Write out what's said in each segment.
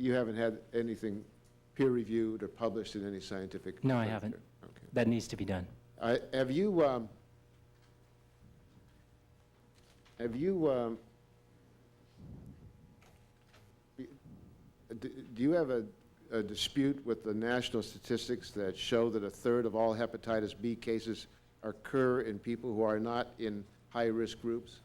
you haven't had anything peer-reviewed or published in any scientific No, I literature? haven't. Okay. That needs to be done. Have you, do you have a dispute with the national statistics that show that a third of all hepatitis B cases occur in people who are not in high-risk groups?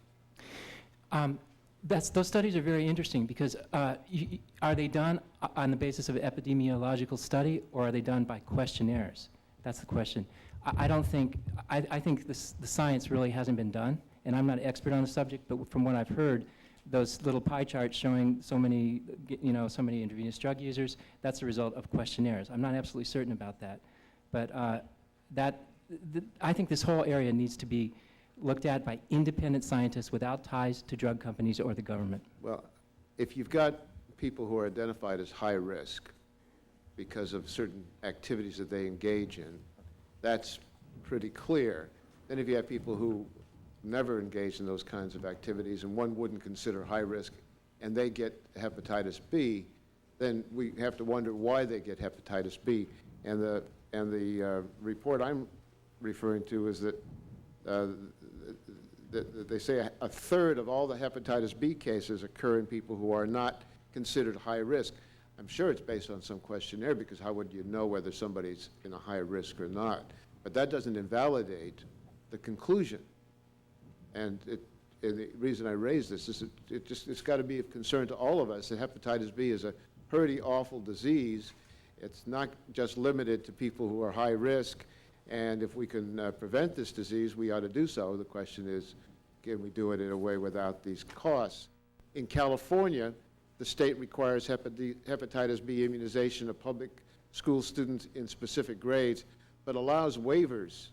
Those studies are very interesting because are they done on the basis of an epidemiological study, or are they done by questionnaires? That's the question. I think the science really hasn't been done, and I'm not an expert on the subject, but from what I've heard, those little pie charts showing so many intravenous drug users, that's the result of questionnaires. I'm not absolutely certain about that, but I think this whole area needs to be looked at by independent scientists without ties to drug companies or the government. Well, if you've got people who are identified as high risk because of certain activities that they engage in, that's pretty clear. Then if you have people who never engage in those kinds of activities and one wouldn't consider high risk and they get hepatitis B, then we have to wonder why they get hepatitis B. And the report I'm referring to is that they say a third of all the hepatitis B cases occur in people who are not considered high risk. I'm sure it's based on some questionnaire, because how would you know whether somebody's in a high risk or not? But that doesn't invalidate the conclusion. And the reason I raise this is it's got to be of concern to all of us that hepatitis B is a pretty awful disease. It's not just limited to people who are high risk. And if we can prevent this disease, we ought to do so. The question is, can we do it in a way without these costs? In California, the state requires hepatitis B immunization of public school students in specific grades, but allows waivers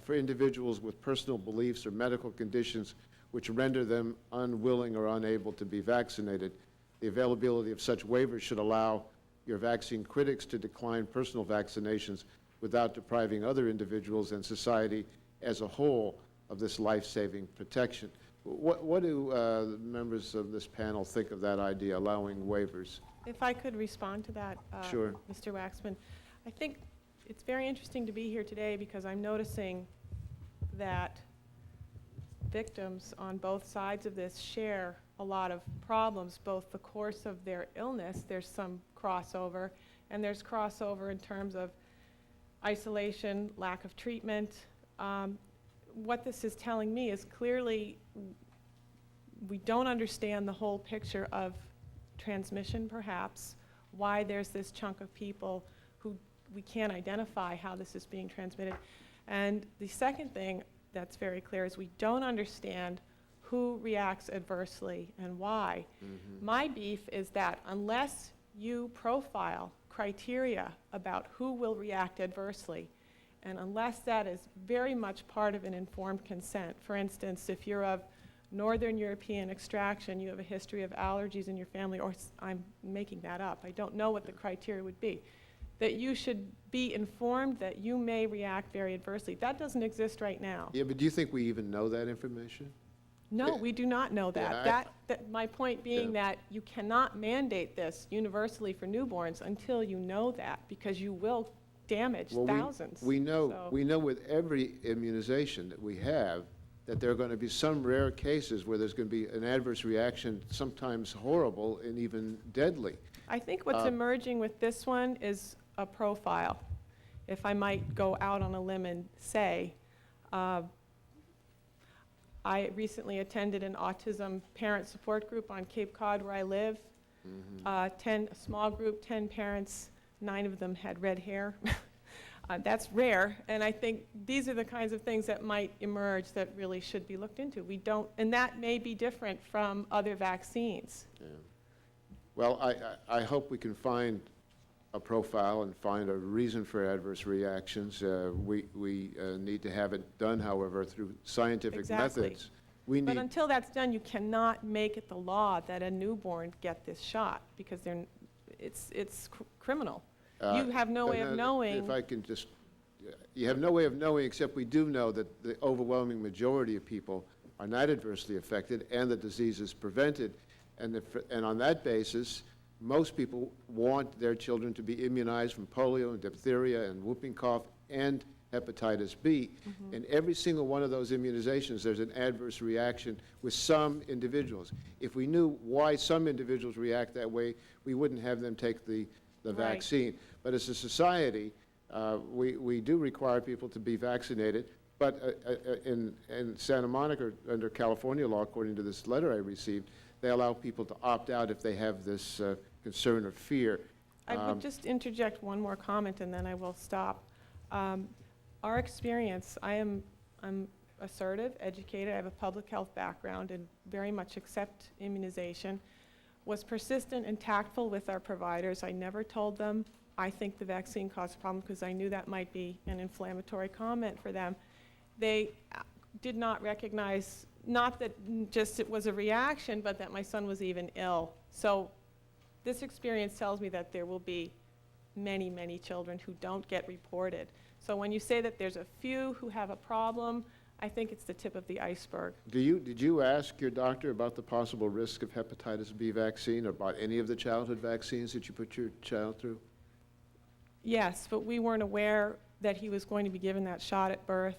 for individuals with personal beliefs or medical conditions which render them unwilling or unable to be vaccinated. The availability of such waivers should allow your vaccine critics to decline personal vaccinations without depriving other individuals and society as a whole of this life-saving protection. What do the members of this panel think of that idea, allowing waivers? If I could respond to that, Sure. Mr. Waxman. I think it's very interesting to be here today because I'm noticing that victims on both sides of this share a lot of problems, both the course of their illness, there's some crossover, and there's crossover in terms of isolation, lack of treatment. What this is telling me is clearly we don't understand the whole picture of transmission, perhaps, why there's this chunk of people who we can't identify how this is being transmitted. And the second thing that's very clear is we don't understand who reacts adversely and why. Mm-hmm. My beef is that unless you profile criteria about who will react adversely, and unless that is very much part of an informed consent, for instance, if you're of Northern European extraction, you have a history of allergies in your family, or I'm making that up, I don't know what the criteria would be, that you should be informed that you may react very adversely. That doesn't exist right now. Yeah, but do you think we even know that information? No, we do not know that. Yeah, My point being that you cannot mandate this universally for newborns until you know that, because you will damage thousands. We know with every immunization that we have that there are going to be some rare cases where there's going to be an adverse reaction, sometimes horrible and even deadly. I think what's emerging with this one is a profile. If I might go out on a limb and say, I recently attended an autism parent support group on Cape Cod where I live. Mm-hmm. A small group, 10 parents, 9 of them had red hair. That's rare, and I think these are the kinds of things that might emerge that really should be looked into. We don't, and that may be different from other vaccines. Yeah. Well, I hope we can find a profile and find a reason for adverse reactions. We need to have it done, however, through scientific methods. But until that's done, you cannot make it the law that a newborn get this shot, because it's criminal. You have no way of knowing. If I can just, you have no way of knowing, except we do know that the overwhelming majority of people are not adversely affected and the disease is prevented. And on that basis, most people want their children to be immunized from polio and diphtheria and whooping cough and hepatitis B. And every single one of those immunizations, there's an adverse reaction with some individuals. If we knew why some individuals react that way, we wouldn't have them take the Right. vaccine. But as a society, we do require people to be vaccinated. But in Santa Monica, under California law, according to this letter I received, they allow people to opt out if they have this concern or fear. I would just interject one more comment, and then I will stop. Our experience, I'm assertive, educated, I have a public health background, and very much accept immunization, was persistent and tactful with our providers. I never told them I think the vaccine caused a problem, because I knew that might be an inflammatory comment for them. They did not recognize, not that just it was a reaction, but that my son was even ill. So this experience tells me that there will be many, many children who don't get reported. So when you say that there's a few who have a problem, I think it's the tip of the iceberg. Did you ask your doctor about the possible risk of hepatitis B vaccine, or about any of the childhood vaccines that you put your child through? Yes, but we weren't aware that he was going to be given that shot at birth.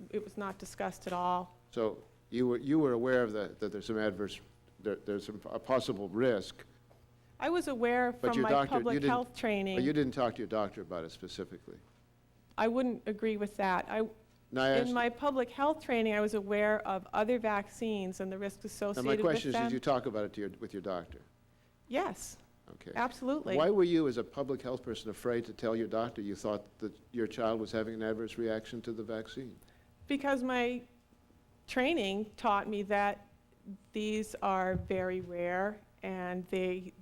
It was not discussed at all. So you were aware of that there's some adverse, there's a possible risk, I was aware but from your my doctor, you public didn't, health but you training. didn't talk to your doctor about it specifically. I wouldn't agree with that. Now, I asked, In my public health training, I was aware of other vaccines and the risks now associated my with question is, them. did you talk about it with your doctor? Yes, Okay. absolutely. Why were you, as a public health person, afraid to tell your doctor you thought that your child was having an adverse reaction to the vaccine? Because my training taught me that these are very rare, and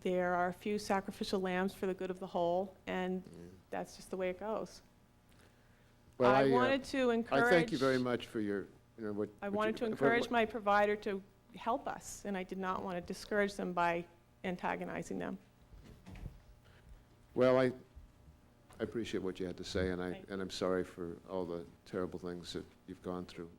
there are a few sacrificial lambs for the good of the whole, and that's just the way it goes. Well, I wanted to encourage. I thank you very much for your, what. I wanted to encourage my provider to help us, and I did not want to discourage them by antagonizing them. Well, I appreciate what you had to say, and Thank you. I'm sorry for all the terrible things that you've gone through.